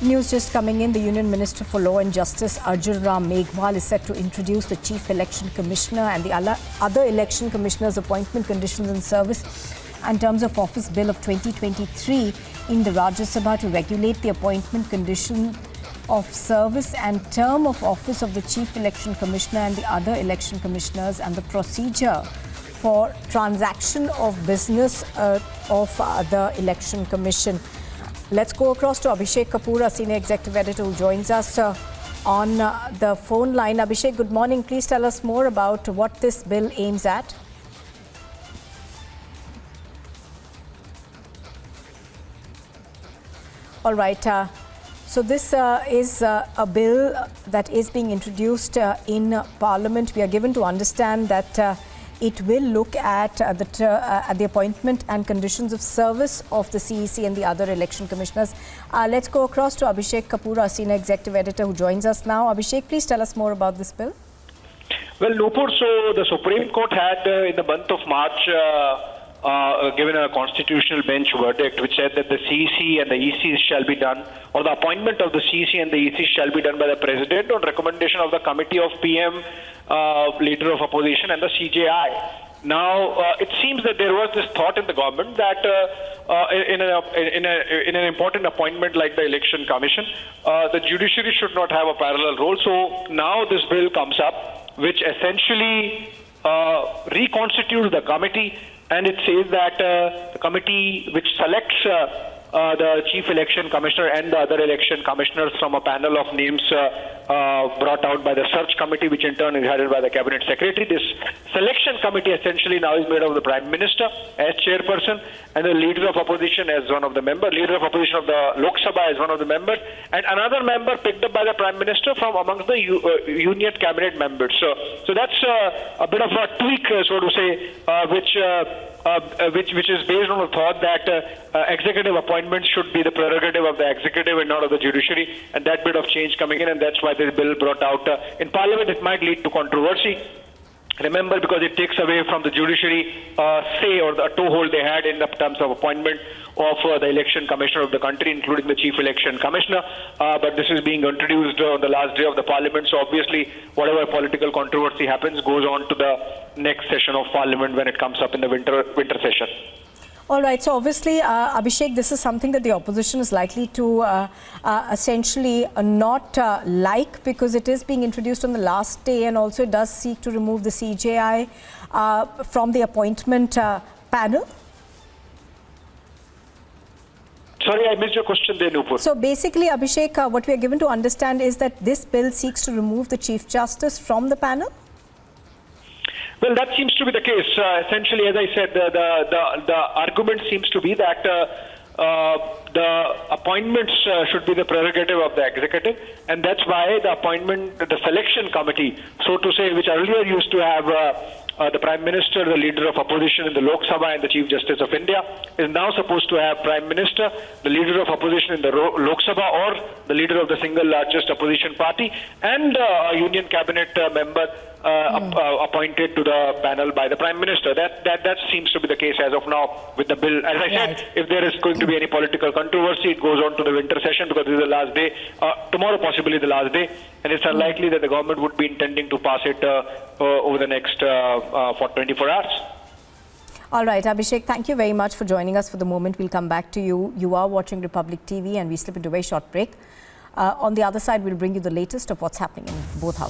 News just coming in, the Union Minister for Law and Justice Arjun Ram Meghwal is set to introduce the Chief Election Commissioner and the other election commissioners' appointment conditions and service and terms of office bill of 2023 in the Rajya Sabha to regulate the appointment condition of service and term of office of the Chief Election Commissioner and the other election commissioners and the procedure for transaction of business of the Election Commission. Let's go across to Abhishek Kapoor, a senior executive editor who joins us on the phone line. Abhishek, good morning. Please tell us more about what this bill aims at. All right. So this is a bill that is being introduced in Parliament. We are given to understand that it will look at the appointment and conditions of service of the CEC and the other election commissioners. Let's go across to Abhishek Kapoor, our senior executive editor who joins us now. Abhishek, please tell us more about this bill. Well, Nupur, so the Supreme Court had in the month of March given a constitutional bench verdict which said that the CEC and the EC shall be done, or the appointment of the CEC and the EC shall be done by the President on recommendation of the Committee of PM, Leader of Opposition and the CJI. Now, it seems that there was this thought in the government that in an important appointment like the Election Commission, the judiciary should not have a parallel role. So now this bill comes up, which essentially reconstitutes the committee, and it says that the committee which selects the Chief Election Commissioner and the other election commissioners from a panel of names brought out by the search committee, which in turn is headed by the Cabinet Secretary. This selection committee essentially now is made up of the Prime Minister as chairperson and the Leader of Opposition as one of the members, Leader of Opposition of the Lok Sabha as one of the members, and another member picked up by the Prime Minister from amongst the Union Cabinet members. So that's a bit of a tweak, so to say, which is based on the thought that executive appointments should be the prerogative of the executive and not of the judiciary, and that bit of change coming in, and that's why this bill brought out in Parliament. It might lead to controversy. Remember, because it takes away from the judiciary say or the toehold they had in the terms of appointment of the election commissioner of the country, including the chief election commissioner. But this is being introduced on the last day of the Parliament. So obviously, whatever political controversy happens goes on to the next session of Parliament when it comes up in the winter session. All right. So obviously, Abhishek, this is something that the opposition is likely to essentially not like, because it is being introduced on the last day, and also it does seek to remove the CJI from the appointment panel. Sorry, I missed your question there, Nupur. So basically, Abhishek, what we are given to understand is that this bill seeks to remove the Chief Justice from the panel? Well, that seems to be the case. Essentially, as I said, the argument seems to be that the appointments should be the prerogative of the executive, and that's why the selection committee, so to say, which earlier used to have the Prime Minister, the Leader of Opposition in the Lok Sabha and the Chief Justice of India, is now supposed to have Prime Minister, the Leader of Opposition in the Lok Sabha, or the Leader of the single largest opposition party, and a Union Cabinet member appointed to the panel by the Prime Minister. That seems to be the case as of now with the bill. As I said, if there is going to be any political controversy, it goes on to the winter session, because this is the last day. Tomorrow possibly the last day, and it's unlikely that the government would be intending to pass it over the next for 24 hours. All right, Abhishek, thank you very much for joining us for the moment. We'll come back to you. You are watching Republic TV, and we slip into a very short break. On the other side, we'll bring you the latest of what's happening in both houses.